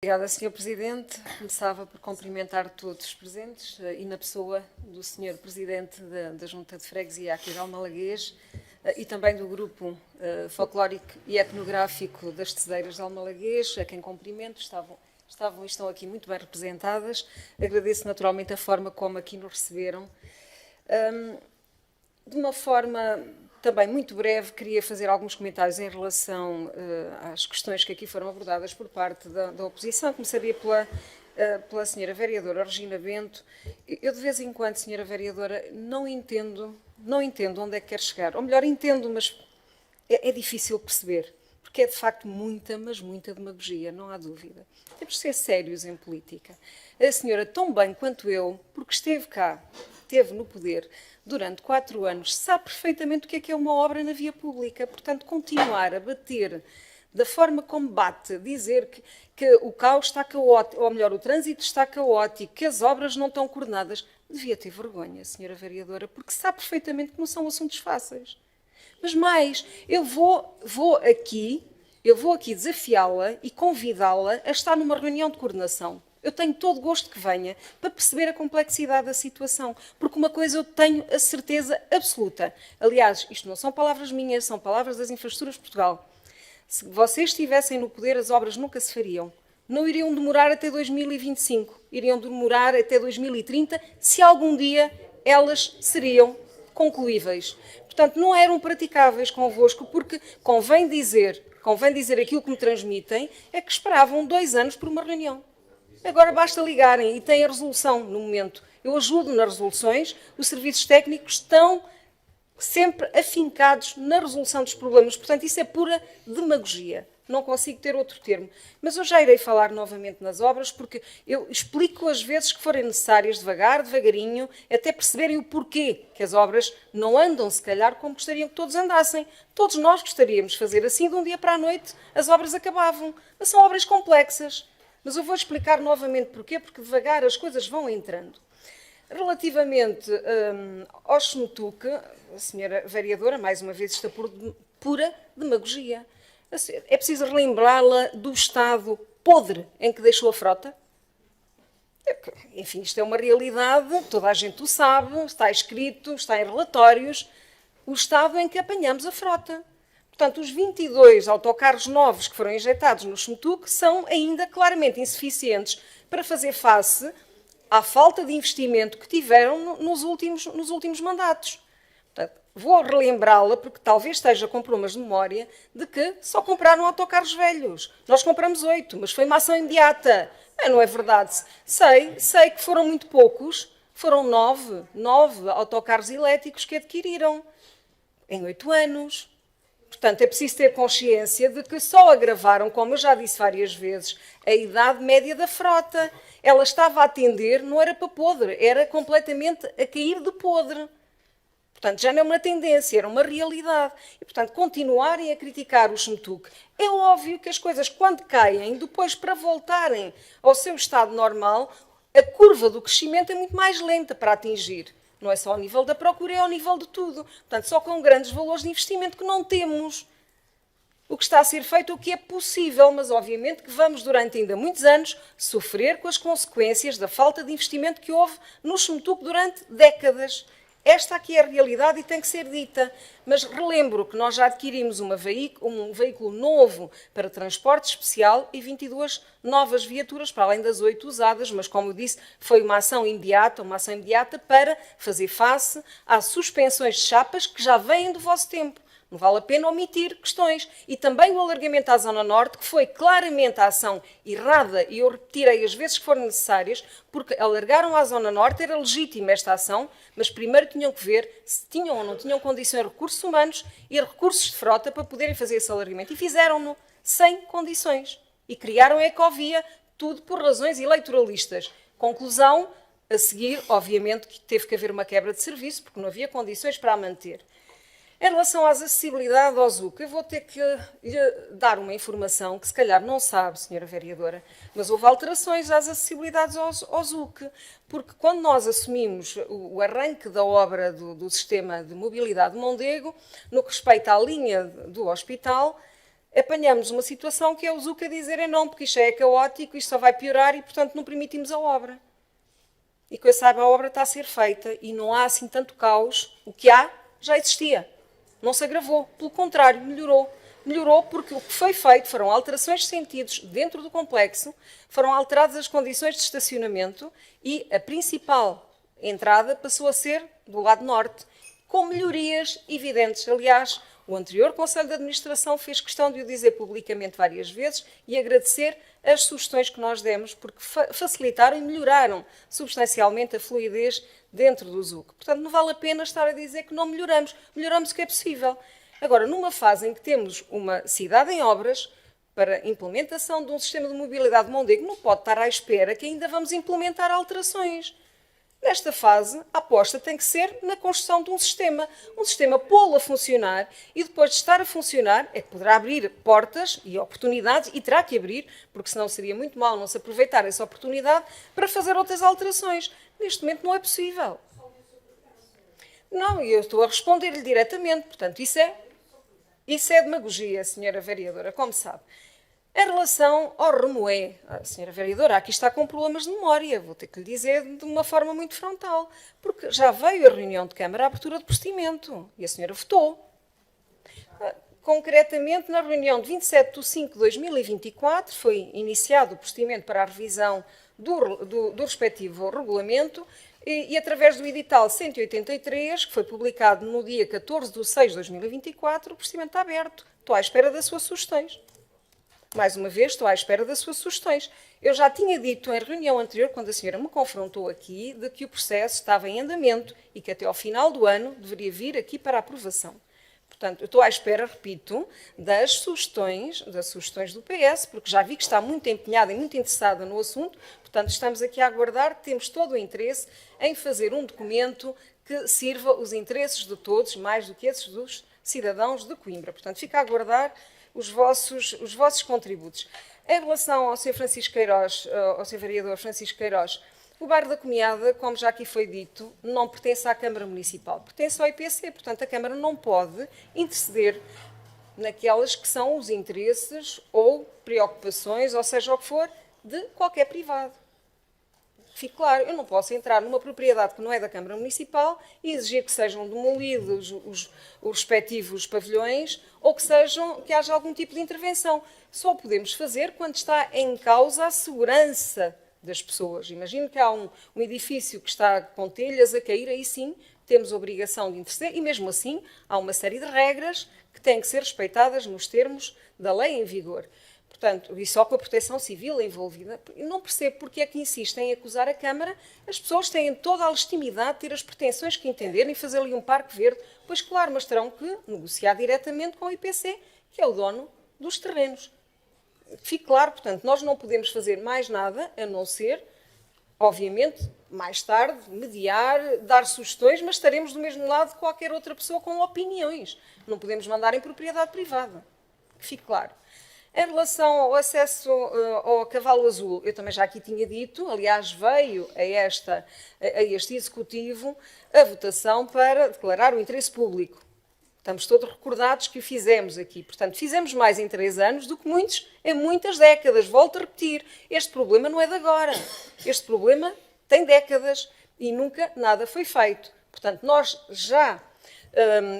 Obrigada, Sr. Presidente. Começava por cumprimentar todos os presentes e na pessoa do Sr. Presidente da Junta de Freguesia aqui de Almalaguês e também do Grupo Folclórico e Etnográfico das Tezeiras de Almalaguês, a quem cumprimento, estavam e estão aqui muito bem representadas. Agradeço naturalmente a forma como aqui nos receberam. De uma forma também muito breve, queria fazer alguns comentários em relação às questões que aqui foram abordadas por parte da oposição. Começaria pela Sra. Vereadora Regina Bento. Eu, de vez em quando, Sra. Vereadora, não entendo onde é que quer chegar. Ou melhor, entendo, mas é difícil perceber. Porque é, de facto, muita, mas muita demagogia, não há dúvida. Temos de ser sérios em política. A senhora, tão bem quanto eu, porque esteve cá, esteve no poder durante 4 anos, sabe perfeitamente o que é uma obra na via pública. Portanto, continuar a bater da forma como bate, dizer que o caos está caótico, ou melhor, o trânsito está caótico, que as obras não estão coordenadas, devia ter vergonha, senhora vereadora, porque sabe perfeitamente que não são assuntos fáceis. Mas mais, eu vou aqui desafiá-la e convidá-la a estar numa reunião de coordenação. Eu tenho todo o gosto que venha para perceber a complexidade da situação, porque uma coisa eu tenho a certeza absoluta. Aliás, isto não são palavras minhas, são palavras das Infraestruturas de Portugal. Se vocês estivessem no poder, as obras nunca se fariam. Não iriam demorar até 2025, iriam demorar até 2030, se algum dia elas seriam concluíveis. Portanto, não eram praticáveis convosco, porque convém dizer aquilo que me transmitem, é que esperavam 2 anos por uma reunião. Agora basta ligarem e têm a resolução no momento. Eu ajudo nas resoluções, os serviços técnicos estão sempre afincados na resolução dos problemas. Portanto, isso é pura demagogia. Não consigo ter outro termo. Mas eu já irei falar novamente nas obras, porque eu explico as vezes que forem necessárias, devagarinho, até perceberem o porquê que as obras não andam, se calhar, como gostariam que todos andassem. Todos nós gostaríamos de fazer assim, de um dia para a noite, as obras acabavam. Mas são obras complexas. Mas eu vou explicar novamente porquê, porque devagar as coisas vão entrando. Relativamente ao SMTUC, a senhora vereadora, mais uma vez, está por pura demagogia. É preciso relembrá-la do estado podre em que deixou a frota? Enfim, isto é uma realidade, toda a gente o sabe, está escrito, está em relatórios, o estado em que apanhamos a frota. Portanto, os 22 autocarros novos que foram injetados no SMTUC são ainda claramente insuficientes para fazer face à falta de investimento que tiveram nos últimos mandatos. Portanto, vou relembrá-la, porque talvez esteja com problemas de memória, de que só compraram autocarros velhos. Nós compramos 8, mas foi uma ação imediata. Não é verdade. Sei que foram muito poucos, foram 9 autocarros elétricos que adquiriram em 8 anos. Portanto, é preciso ter consciência de que só agravaram, como eu já disse várias vezes, a idade média da frota. Ela estava a atender, não era para podre, era completamente a cair de podre. Portanto, já não é uma tendência, era uma realidade. E, portanto, continuarem a criticar o SMTUC. É óbvio que as coisas, quando caem, depois para voltarem ao seu estado normal, a curva do crescimento é muito mais lenta para atingir. Não é só ao nível da procura, é ao nível de tudo. Portanto, só com grandes valores de investimento que não temos. O que está a ser feito, o que é possível, mas obviamente que vamos, durante ainda muitos anos, sofrer com as consequências da falta de investimento que houve no SMTUC durante décadas. Esta aqui é a realidade e tem que ser dita. Mas relembro que nós já adquirimos um veículo novo para transporte especial e 22 novas viaturas, para além das 8 usadas, mas, como eu disse, foi uma ação imediata para fazer face às suspensões de chapas que já vêm do vosso tempo. Não vale a pena omitir questões. E também o alargamento à Zona Norte, que foi claramente a ação errada, e eu repetirei as vezes que forem necessárias, porque alargaram à Zona Norte, era legítima esta ação, mas primeiro tinham que ver se tinham ou não tinham condições de recursos humanos e recursos de frota para poderem fazer esse alargamento. E fizeram-no sem condições. E criaram a ecovia, tudo por razões eleitoralistas. Conclusão, a seguir, obviamente, que teve que haver uma quebra de serviço, porque não havia condições para a manter. Em relação à acessibilidade ao ZUC, eu vou ter que lhe dar uma informação que se calhar não sabe, senhora vereadora, mas houve alterações às acessibilidades ao ZUC, porque quando nós assumimos o arranque da obra do sistema de mobilidade de Mondego, no que respeita à linha do hospital, apanhamos uma situação que é o ZUC a dizerem não, porque isto é caótico, isto só vai piorar e, portanto, não permitimos a obra. E que eu saiba, a obra está a ser feita e não há assim tanto caos. O que há já existia. Não se agravou. Pelo contrário, melhorou. Melhorou porque o que foi feito foram alterações de sentidos dentro do complexo, foram alteradas as condições de estacionamento e a principal entrada passou a ser do lado norte, com melhorias evidentes. Aliás, o anterior Conselho de Administração fez questão de o dizer publicamente várias vezes e agradecer as sugestões que nós demos, porque facilitaram e melhoraram substancialmente a fluidez dentro do ZUC. Portanto, não vale a pena estar a dizer que não melhoramos. Melhoramos o que é possível. Agora, numa fase em que temos uma cidade em obras para a implementação de um sistema de mobilidade de Mondego, não pode estar à espera que ainda vamos implementar alterações. Nesta fase, a aposta tem que ser na construção de um sistema pô-lo a funcionar e depois de estar a funcionar é que poderá abrir portas e oportunidades, e terá que abrir, porque senão seria muito mal não se aproveitar essa oportunidade para fazer outras alterações. Neste momento não é possível. Não, e eu estou a responder-lhe diretamente, portanto, isso é demagogia, senhora vereadora, como sabe. Em relação ao Remoé, a senhora vereadora, aqui está com problemas de memória, vou ter que lhe dizer de uma forma muito frontal, porque já veio a reunião de Câmara a abertura de procedimento e a senhora votou. Concretamente, na reunião de 27 de 5 de 2024, foi iniciado o procedimento para a revisão do respectivo regulamento e através do edital 183, que foi publicado no dia 14 de 6 de 2024, o procedimento está aberto. Estou à espera das suas sugestões. Mais uma vez, estou à espera das suas sugestões. Eu já tinha dito em reunião anterior, quando a senhora me confrontou aqui, de que o processo estava em andamento e que até ao final do ano deveria vir aqui para aprovação. Portanto, eu estou à espera, repito, das sugestões do PS, porque já vi que está muito empenhada e muito interessada no assunto. Portanto, estamos aqui a aguardar, temos todo o interesse em fazer um documento que sirva os interesses de todos, mais do que esses dos cidadãos de Coimbra. Portanto, fica a aguardar os vossos contributos. Em relação ao Sr. Francisco Queiroz, ao Sr. Vereador Francisco Queiroz, o bairro da Comiada, como já aqui foi dito, não pertence à Câmara Municipal, pertence ao IPC, portanto a Câmara não pode interceder naquelas que são os interesses ou preocupações, ou seja o que for, de qualquer privado. Fique claro, eu não posso entrar numa propriedade que não é da Câmara Municipal e exigir que sejam demolidos os respectivos pavilhões ou que haja algum tipo de intervenção. Só o podemos fazer quando está em causa a segurança das pessoas. Imagino que há um edifício que está com telhas a cair, aí sim temos a obrigação de interceder e mesmo assim há uma série de regras que têm que ser respeitadas nos termos da lei em vigor. Portanto, e só com a proteção civil envolvida. Não percebo porque é que insistem em acusar a Câmara. As pessoas têm toda a legitimidade de ter as pretensões que entenderem e fazer ali um parque verde. Pois claro, mas terão que negociar diretamente com o IPC, que é o dono dos terrenos. Fique claro, portanto, nós não podemos fazer mais nada a não ser, obviamente, mais tarde, mediar, dar sugestões, mas estaremos do mesmo lado de qualquer outra pessoa com opiniões. Não podemos mandar em propriedade privada. Que fique claro. Em relação ao acesso ao Cavalo Azul, eu também já aqui tinha dito, aliás, veio a este Executivo a votação para declarar o interesse público. Estamos todos recordados que o fizemos aqui. Portanto, fizemos mais em 3 anos do que muitos em muitas décadas. Volto a repetir, este problema não é de agora. Este problema tem décadas e nunca nada foi feito. Portanto, nós já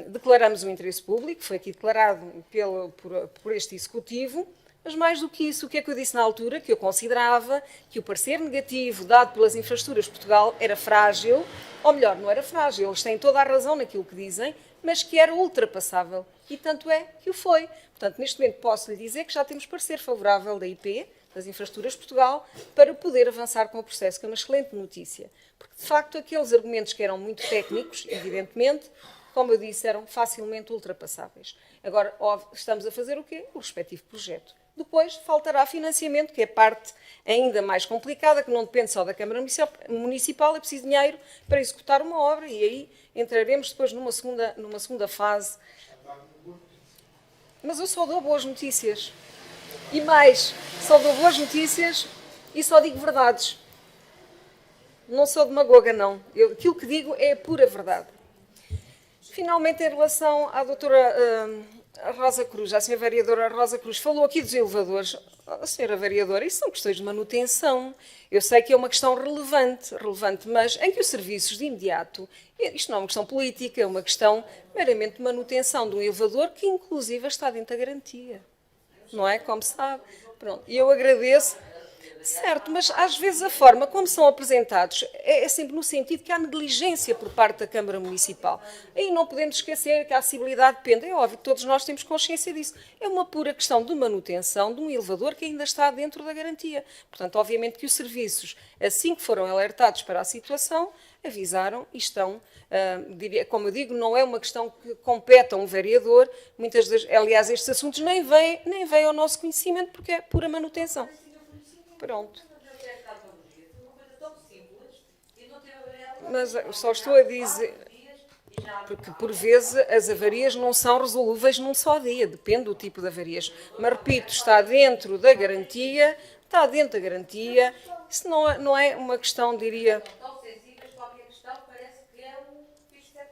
declaramos o interesse público, foi aqui declarado por este Executivo, mas mais do que isso, o que é que eu disse na altura? Que eu considerava que o parecer negativo dado pelas Infraestruturas de Portugal era frágil, ou melhor, não era frágil, eles têm toda a razão naquilo que dizem, mas que era ultrapassável, e tanto é que o foi. Portanto, neste momento posso lhe dizer que já temos parecer favorável da IP, das Infraestruturas de Portugal, para poder avançar com o processo, que é uma excelente notícia. Porque, de facto, aqueles argumentos que eram muito técnicos, evidentemente, como eu disse, eram facilmente ultrapassáveis. Agora, estamos a fazer o quê? O respectivo projeto. Depois, faltará financiamento, que é parte ainda mais complicada, que não depende só da Câmara Municipal, é preciso dinheiro para executar uma obra, e aí entraremos depois numa segunda fase. Mas eu só dou boas notícias. E mais, só dou boas notícias e só digo verdades. Não sou demagoga, não. Aquilo que digo é a pura verdade. Finalmente, em relação à doutora A Rosa Cruz, a senhora vereadora Rosa Cruz, falou aqui dos elevadores. A senhora vereadora, isso são questões de manutenção. Eu sei que é uma questão relevante, mas em que os serviços de imediato, isto não é uma questão política, é uma questão meramente de manutenção de um elevador que inclusive está dentro da garantia. Não é? Como sabe. Pronto. E eu agradeço. Certo, mas às vezes a forma como são apresentados é sempre no sentido que há negligência por parte da Câmara Municipal. Aí não podemos esquecer que a acessibilidade depende, é óbvio que todos nós temos consciência disso. É uma pura questão de manutenção de um elevador que ainda está dentro da garantia. Portanto, obviamente que os serviços, assim que foram alertados para a situação, avisaram e estão, como eu digo, não é uma questão que compete a um vereador, aliás, estes assuntos nem vêm ao nosso conhecimento porque é pura manutenção. Pronto. Mas só estou a dizer, porque por vezes as avarias não são resolúveis num só dia, depende do tipo de avarias. Mas repito, está dentro da garantia, isso não é uma questão, diria...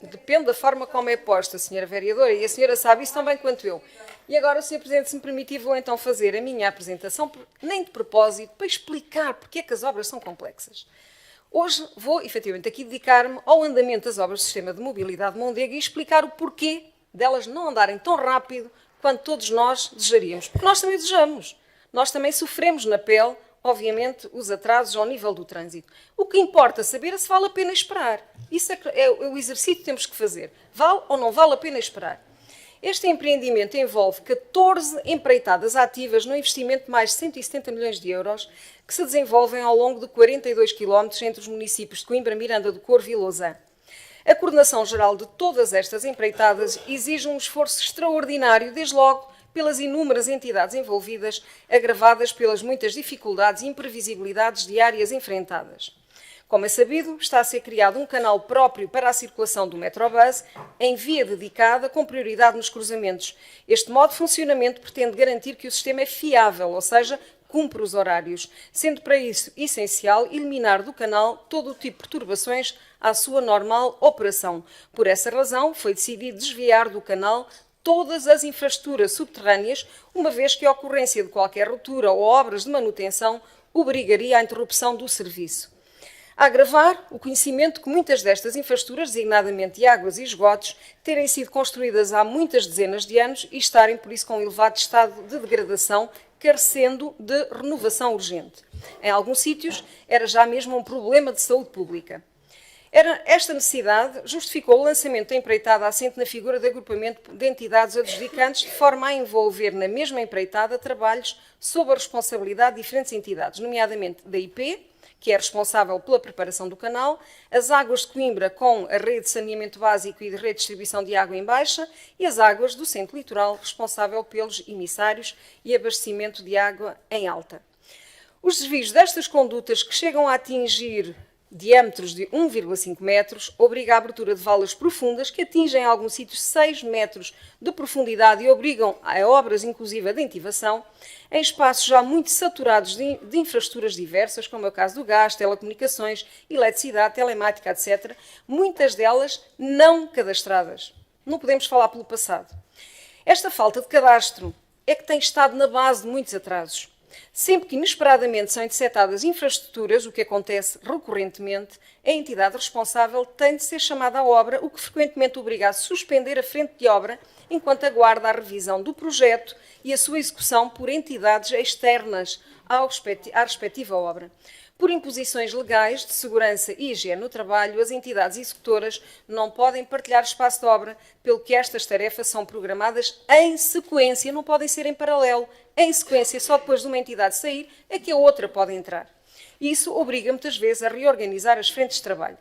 Depende da forma como é posta, Sra. Vereadora, e a senhora sabe isso tão bem quanto eu. E agora, Sr. Presidente, se me permitir, vou então fazer a minha apresentação, nem de propósito, para explicar porque é que as obras são complexas. Hoje vou, efetivamente, aqui dedicar-me ao andamento das obras do Sistema de Mobilidade de Mondego e explicar o porquê delas não andarem tão rápido quanto todos nós desejaríamos. Porque nós também desejamos. Nós também sofremos na pele, obviamente, os atrasos ao nível do trânsito. O que importa saber é se vale a pena esperar. Isso é o exercício que temos que fazer. Vale ou não vale a pena esperar? Este empreendimento envolve 14 empreitadas ativas no investimento de mais de 170 milhões de euros que se desenvolvem ao longo de 42 quilómetros entre os municípios de Coimbra, Miranda do Corvo e Lousã. A coordenação geral de todas estas empreitadas exige um esforço extraordinário, desde logo pelas inúmeras entidades envolvidas, agravadas pelas muitas dificuldades e imprevisibilidades diárias enfrentadas. Como é sabido, está a ser criado um canal próprio para a circulação do Metrobus, em via dedicada, com prioridade nos cruzamentos. Este modo de funcionamento pretende garantir que o sistema é fiável, ou seja, cumpre os horários, sendo para isso essencial eliminar do canal todo o tipo de perturbações à sua normal operação. Por essa razão, foi decidido desviar do canal todas as infraestruturas subterrâneas, uma vez que a ocorrência de qualquer ruptura ou obras de manutenção obrigaria à interrupção do serviço. A agravar o conhecimento que muitas destas infraestruturas, designadamente de águas e esgotos, terem sido construídas há muitas dezenas de anos e estarem, por isso, com um elevado estado de degradação, carecendo de renovação urgente. Em alguns sítios, era já mesmo um problema de saúde pública. Esta necessidade justificou o lançamento da empreitada assente na figura de agrupamento de entidades adjudicantes, de forma a envolver na mesma empreitada trabalhos sob a responsabilidade de diferentes entidades, nomeadamente da IP, que é responsável pela preparação do canal, as Águas de Coimbra com a rede de saneamento básico e de redistribuição de água em baixa e as Águas do Centro Litoral, responsável pelos emissários e abastecimento de água em alta. Os desvios destas condutas, que chegam a atingir diâmetros de 1,5 metros, obriga a abertura de valas profundas que atingem em alguns sítios 6 metros de profundidade e obrigam a obras, inclusive a de entivação, em espaços já muito saturados de infraestruturas diversas, como é o caso do gás, telecomunicações, eletricidade, telemática, etc., muitas delas não cadastradas. Não podemos falar pelo passado. Esta falta de cadastro é que tem estado na base de muitos atrasos. Sempre que inesperadamente são interceptadas infraestruturas, o que acontece recorrentemente, a entidade responsável tem de ser chamada à obra, o que frequentemente obriga a suspender a frente de obra enquanto aguarda a revisão do projeto e a sua execução por entidades externas à respectiva obra. Por imposições legais de segurança e higiene no trabalho, as entidades executoras não podem partilhar espaço de obra, pelo que estas tarefas são programadas em sequência, não podem ser em paralelo, em sequência, só depois de uma entidade sair é que a outra pode entrar. Isso obriga muitas vezes a reorganizar as frentes de trabalho.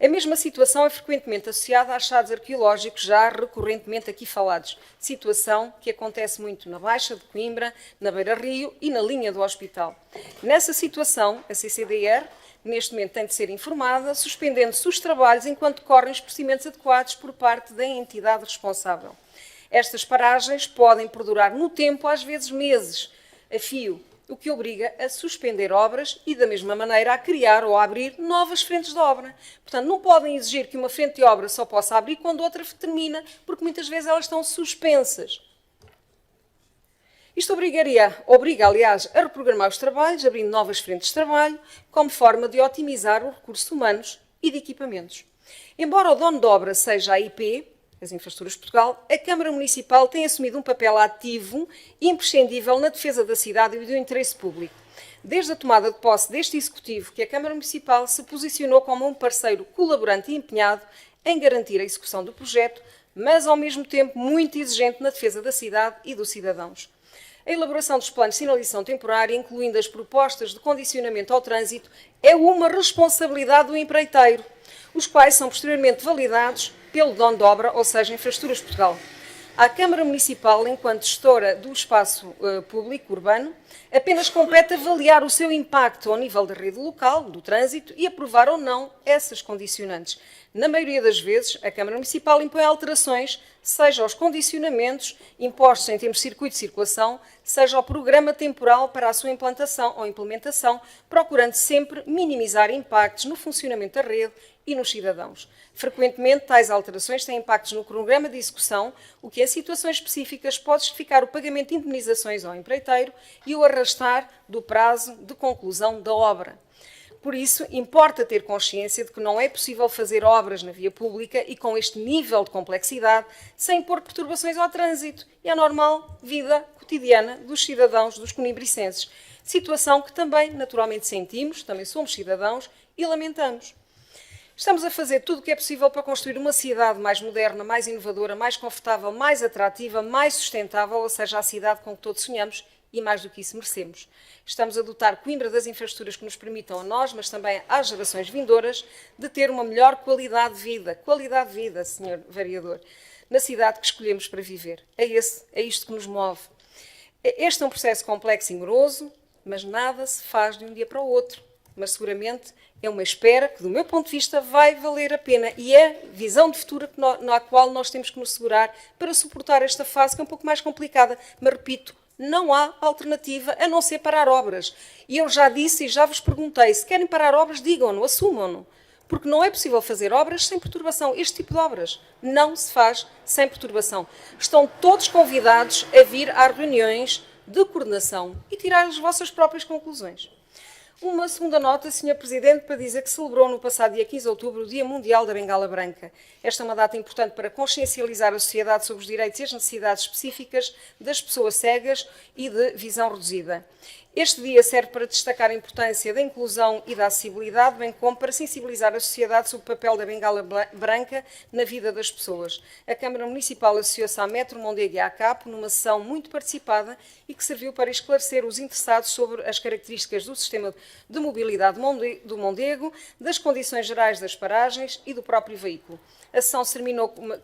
A mesma situação é frequentemente associada a achados arqueológicos já recorrentemente aqui falados, situação que acontece muito na Baixa de Coimbra, na Beira-Rio e na linha do hospital. Nessa situação, a CCDR, neste momento, tem de ser informada, suspendendo-se os trabalhos enquanto decorrem os procedimentos adequados por parte da entidade responsável. Estas paragens podem perdurar no tempo, às vezes meses, a fio, o que obriga a suspender obras e, da mesma maneira, a criar ou a abrir novas frentes de obra. Portanto, não podem exigir que uma frente de obra só possa abrir quando outra termina, porque muitas vezes elas estão suspensas. Isto obriga, aliás, a reprogramar os trabalhos, abrindo novas frentes de trabalho, como forma de otimizar os recursos humanos e de equipamentos. Embora o dono de obra seja a IP, as Infraestruturas de Portugal, a Câmara Municipal tem assumido um papel ativo e imprescindível na defesa da cidade e do interesse público. Desde a tomada de posse deste Executivo, que a Câmara Municipal se posicionou como um parceiro colaborante e empenhado em garantir a execução do projeto, mas ao mesmo tempo muito exigente na defesa da cidade e dos cidadãos. A elaboração dos planos de sinalização temporária, incluindo as propostas de condicionamento ao trânsito, é uma responsabilidade do empreiteiro, os quais são posteriormente validados pelo dono de obra, ou seja, Infraestruturas de Portugal. À Câmara Municipal, enquanto gestora do espaço público urbano, apenas compete avaliar o seu impacto ao nível da rede local, do trânsito, e aprovar ou não essas condicionantes. Na maioria das vezes, a Câmara Municipal impõe alterações, seja aos condicionamentos impostos em termos de circuito de circulação, seja ao programa temporal para a sua implantação ou implementação, procurando sempre minimizar impactos no funcionamento da rede e nos cidadãos. Frequentemente, tais alterações têm impactos no cronograma de execução, o que em situações específicas pode justificar o pagamento de indemnizações ao empreiteiro e o arrastar do prazo de conclusão da obra. Por isso, importa ter consciência de que não é possível fazer obras na via pública e com este nível de complexidade sem impor perturbações ao trânsito e à normal vida cotidiana dos cidadãos dos conibricenses. Situação que também, naturalmente, sentimos, também somos cidadãos e lamentamos. Estamos a fazer tudo o que é possível para construir uma cidade mais moderna, mais inovadora, mais confortável, mais atrativa, mais sustentável, ou seja, a cidade com que todos sonhamos e mais do que isso merecemos. Estamos a dotar Coimbra das infraestruturas que nos permitam a nós, mas também às gerações vindouras, de ter uma melhor qualidade de vida, Sr. Vereador, na cidade que escolhemos para viver. É isto que nos move. Este é um processo complexo e moroso, mas nada se faz de um dia para o outro. Mas seguramente é uma espera que, do meu ponto de vista, vai valer a pena e é a visão de futuro na qual nós temos que nos segurar para suportar esta fase que é um pouco mais complicada. Mas, repito, não há alternativa a não ser parar obras. E eu já disse e já vos perguntei, se querem parar obras, digam-no, assumam-no. Porque não é possível fazer obras sem perturbação. Este tipo de obras não se faz sem perturbação. Estão todos convidados a vir às reuniões de coordenação e tirar as vossas próprias conclusões. Uma segunda nota, Sr. Presidente, para dizer que celebrou no passado dia 15 de outubro o Dia Mundial da Bengala Branca. Esta é uma data importante para consciencializar a sociedade sobre os direitos e as necessidades específicas das pessoas cegas e de visão reduzida. Este dia serve para destacar a importância da inclusão e da acessibilidade, bem como para sensibilizar a sociedade sobre o papel da bengala branca na vida das pessoas. A Câmara Municipal associou-se à Metro Mondego e à CAP numa sessão muito participada e que serviu para esclarecer os interessados sobre as características do sistema de mobilidade do Mondego, das condições gerais das paragens e do próprio veículo. A sessão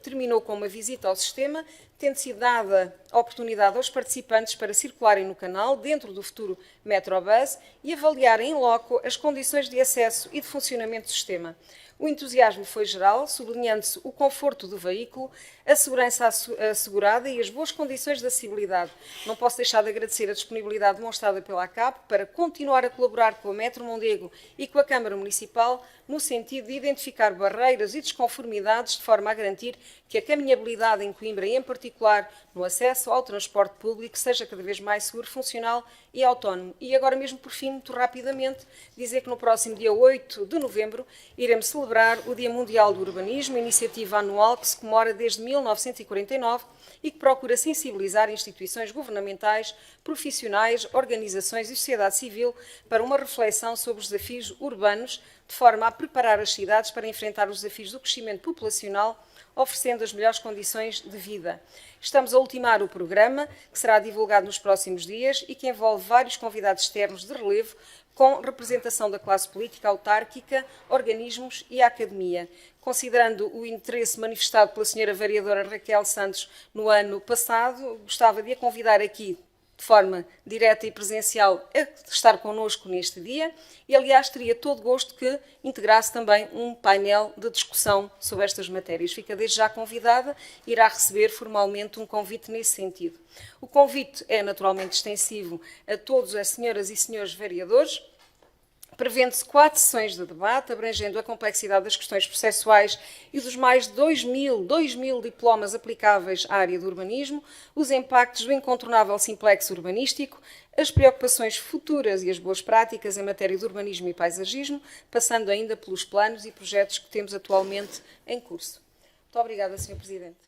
terminou com uma visita ao sistema, tendo sido dada a oportunidade aos participantes para circularem no canal, dentro do futuro Metrobus, e avaliarem em loco as condições de acesso e de funcionamento do sistema. O entusiasmo foi geral, sublinhando-se o conforto do veículo, a segurança assegurada e as boas condições de acessibilidade. Não posso deixar de agradecer a disponibilidade demonstrada pela ACAP para continuar a colaborar com a Metro Mondego e com a Câmara Municipal no sentido de identificar barreiras e desconformidades de forma a garantir que a caminhabilidade em Coimbra e, em particular, no acesso ao transporte público seja cada vez mais seguro, funcional e autónomo. E agora mesmo, por fim, muito rapidamente, dizer que no próximo dia 8 de novembro iremos celebrar o Dia Mundial do Urbanismo, iniciativa anual que se comemora desde 1949 e que procura sensibilizar instituições governamentais, profissionais, organizações e sociedade civil para uma reflexão sobre os desafios urbanos, de forma a preparar as cidades para enfrentar os desafios do crescimento populacional, oferecendo as melhores condições de vida. Estamos a ultimar o programa, que será divulgado nos próximos dias e que envolve vários convidados externos de relevo, com representação da classe política, autárquica, organismos e a academia. Considerando o interesse manifestado pela Sra. Vereadora Raquel Santos no ano passado, gostava de a convidar aqui, de forma direta e presencial, a estar connosco neste dia e, aliás, teria todo gosto que integrasse também um painel de discussão sobre estas matérias. Fica desde já convidada, irá receber formalmente um convite nesse sentido. O convite é naturalmente extensivo a todas as senhoras e senhores vereadores Prevendo-se 4 sessões de debate, abrangendo a complexidade das questões processuais e dos mais de 2.000 diplomas aplicáveis à área do urbanismo, os impactos do incontornável simplex urbanístico, as preocupações futuras e as boas práticas em matéria de urbanismo e paisagismo, passando ainda pelos planos e projetos que temos atualmente em curso. Muito obrigada, Sr. Presidente.